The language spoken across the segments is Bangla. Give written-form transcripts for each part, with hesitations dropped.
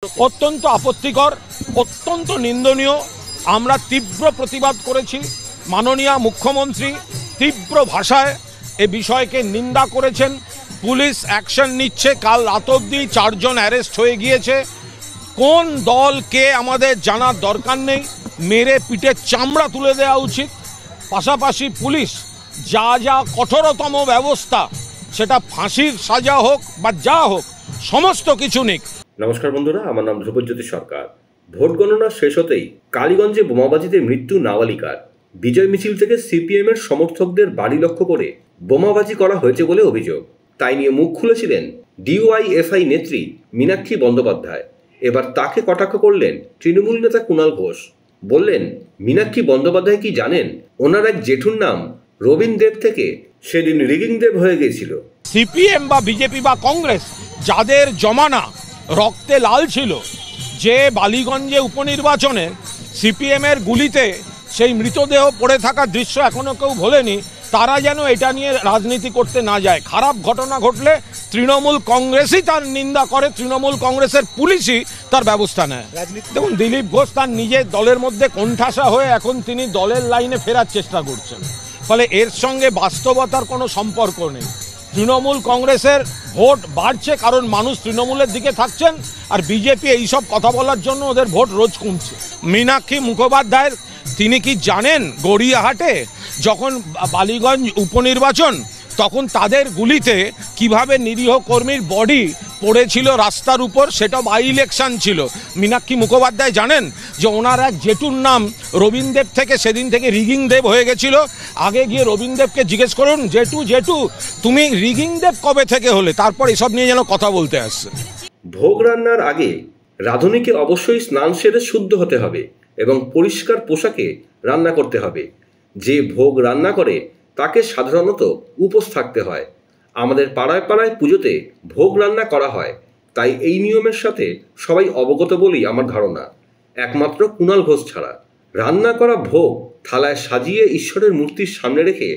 অত্যন্ত আপত্তিকর, অত্যন্ত নিন্দনীয়। আমরা তীব্র প্রতিবাদ করেছি। মাননীয় মুখ্যমন্ত্রী তীব্র ভাষায় এ বিষয়কে নিন্দা করেছেন। পুলিশ অ্যাকশন নিচ্ছে। কাল রাত অবধি 4 জন অ্যারেস্ট হয়ে গিয়েছে। কোন দল কে আমাদের জানার দরকার নেই, মেরে পিঠে চামড়া তুলে দেওয়া উচিত। পাশাপাশি পুলিশ যা যা কঠোরতম ব্যবস্থা, সেটা ফাঁসির সাজা হোক বা যা হোক, সমস্ত কিছু নিক। নমস্কার বন্ধুরা, আমার নাম ধ্রুবজ্যোতি সরকার। ভোট গণনা শেষ হতেই কালীগঞ্জে বোমাবাজিতে মৃত্যু নাবালিকার। বিজয় মিছিল থেকে সিপিএম এর সমর্থকদের বাড়ি লক্ষ্য করে বোমাবাজি করা হয়েছে বলে অভিযোগ। তাই নিয়ে মুখ খুলেছিলেন ডিওয়াইএফআই নেত্রী মীনাক্ষী বন্দ্যোপাধ্যায়। এবার তাকে কটাক্ষ করলেন তৃণমূল নেতা কুণাল ঘোষ। বললেন, মীনাক্ষী বন্দ্যোপাধ্যায় কি জানেন ওনার এক জেঠুর নাম রবীন দেব থেকে সেদিন রিগিং দেব হয়ে গিয়েছিল। সিপিএম বা বিজেপি বা কংগ্রেস যাদের জমানা রক্তে লাল ছিল, যে বালিগঞ্জে উপনির্বাচনে সিপিএম এর গুলিতে সেই মৃতদেহ পড়ে থাকার দৃশ্য এখনো কেউ ভোলেনি, তারা যেন এটা নিয়ে রাজনীতি করতে না যায়। খারাপ ঘটনা ঘটলে তৃণমূল কংগ্রেসই তার নিন্দা করে, তৃণমূল কংগ্রেসের পুলিশই তার ব্যবস্থা নেয়। দেখুন, দিলীপ ঘোষ তার নিজের দলের মধ্যে কোণঠাসা হয়ে এখন তিনি দলের লাইনে ফেরার চেষ্টা করছেন। ফলে এর সঙ্গে বাস্তবতার কোনো সম্পর্ক নেই। তৃণমূল কংগ্রেসের ভোট বাড়ছে কারণ মানুষ তৃণমূলের দিকে থাকছেন, আর বিজেপি এইসব কথা বলার জন্য ওদের ভোট রোজ কমছে। মীনাক্ষী মুখোপাধ্যায়ের তিনি কি জানেন, গড়িয়াহাটে যখন বালিগঞ্জ উপনির্বাচন, তখন তাদের গুলিতে কিভাবে নিরীহ কর্মীর বডি পড়েছিল রাস্তার উপর, সেটা বাই ইলেকশন ছিল। মীনাক্ষী মুখোপাধ্যায় জানেন যে ওনার এক জেঠুর নাম রবীন দেব থেকে সেদিন থেকে রিগিং দেব হয়ে গেছিল। আগে গিয়ে রবীন দেবকে জিজ্ঞেস করুন, জেঠু তুমি রিগিং দেব কবে থেকে হলে, তারপর এসব নিয়ে যেন কথা বলতে আসছে। ভোগ রান্নার আগে রাঁধুনিকে অবশ্যই স্নান সেরে শুদ্ধ হতে হবে এবং পরিষ্কার পোশাকে রান্না করতে হবে। যে ভোগ রান্না করে তাকে সাধারণত উপোস থাকতে হয়। আমাদের পাড়ায় পাড়ায় পুজোতে ভোগ রান্না করা হয়, তাই এই নিয়মের সাথে সবাই অবগত বলেই আমার ধারণা, একমাত্র কুণাল ঘোষ ছাড়া। রান্না করা ভোগ থালায় সাজিয়ে ঈশ্বরের মূর্তির সামনে রেখে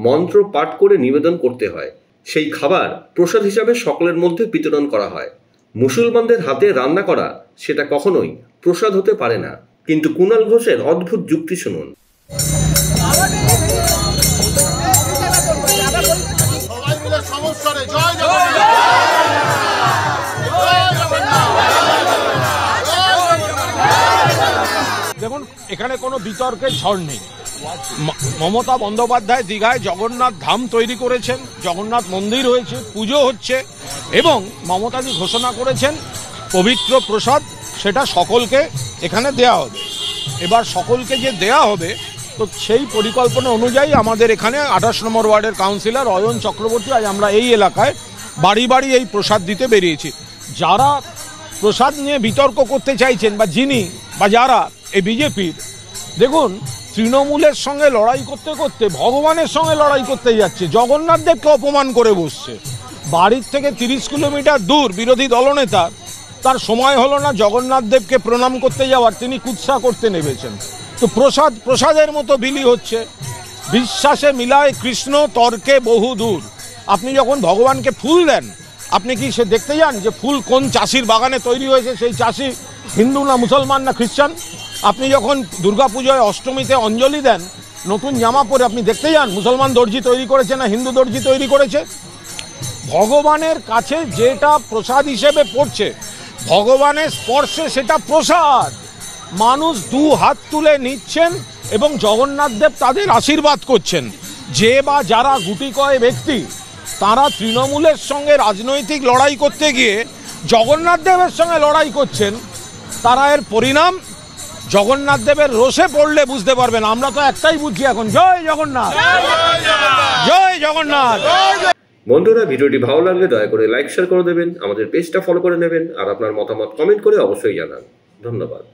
মন্ত্র পাঠ করে নিবেদন করতে হয়। সেই খাবার প্রসাদ হিসাবে সকলের মধ্যে বিতরণ করা হয়। মুসলমানদের হাতে রান্না করা সেটা কখনোই প্রসাদ হতে পারে না। কিন্তু কুণাল ঘোষের অদ্ভুত যুক্তি শুনুন। দেখুন, এখানে কোনো বিতর্কের ঝড় নেই। মমতা বন্দ্যোপাধ্যায় দীঘায় জগন্নাথ ধাম তৈরি করেছেন, জগন্নাথ মন্দির হয়েছে, পুজো হচ্ছে, এবং মমতাজি ঘোষণা করেছেন পবিত্র প্রসাদ সেটা সকলকে এখানে দেয়া হবে। এবার সকলকে যে দেয়া হবে, তো সেই পরিকল্পনা অনুযায়ী আমাদের এখানে 28 নম্বর ওয়ার্ডের কাউন্সিলর অয়ন চক্রবর্তী, আজ আমরা এই এলাকায় বাড়ি বাড়ি এই প্রসাদ দিতে বেরিয়েছি। যারা প্রসাদ নিয়ে বিতর্ক করতে চাইছেন বা যিনি বা যারা এই বিজেপির, দেখুন, তৃণমূলের সঙ্গে লড়াই করতে করতে ভগবানের সঙ্গে লড়াই করতে যাচ্ছে। জগন্নাথ দেবকে অপমান করে বসছে। বাড়ির থেকে 30 কিলোমিটার দূর বিরোধী দলনেতা, তার সময় হলো না জগন্নাথ দেবকে প্রণাম করতে যাওয়ার, তিনি কুৎসা করতে নেমেছেন। তো প্রসাদের মতো বিলি হচ্ছে। বিশ্বাসে মিলায় কৃষ্ণ, তর্কে বহু দূর। আপনি যখন ভগবানকে ফুল দেন, আপনি কি সে দেখতে যান যে ফুল কোন চাষির বাগানে তৈরি হয়েছে, সেই চাষি হিন্দু না মুসলমান না খ্রিস্টান? আপনি যখন দুর্গাপুজোয় অষ্টমীতে অঞ্জলি দেন, নতুন জামা পরে আপনি দেখতে যান মুসলমান দর্জি তৈরি করেছে না হিন্দু দর্জি তৈরি করেছে? ভগবানের কাছে যেটা প্রসাদ হিসেবে পড়ছে, ভগবানের স্পর্শে সেটা প্রসাদ। মানুষ 2 হাত তুলে নিচ্ছেন এবং জগন্নাথ দেব তাদের আশীর্বাদ করছেন। যে বা যারা গুটি কয় ব্যক্তি, তারা তৃণমূলের সঙ্গে রাজনৈতিক লড়াই করতে গিয়ে জগন্নাথ দেবের সঙ্গে লড়াই করছেন, তারা এর পরিণাম জগন্নাথ দেবের রোষে পড়লে বুঝতে পারবেন। আমরা তো একটাই বুঝছি এখন, জয় জগন্নাথ, জয় জগন্নাথ। বন্ধুরা, ভিডিওটি ভালো লাগলে দয়া করে লাইক শেয়ার করে দেবেন, আমাদের পেজটা ফলো করে নেবেন, আর আপনার মতামত কমেন্ট করে অবশ্যই জানান। ধন্যবাদ।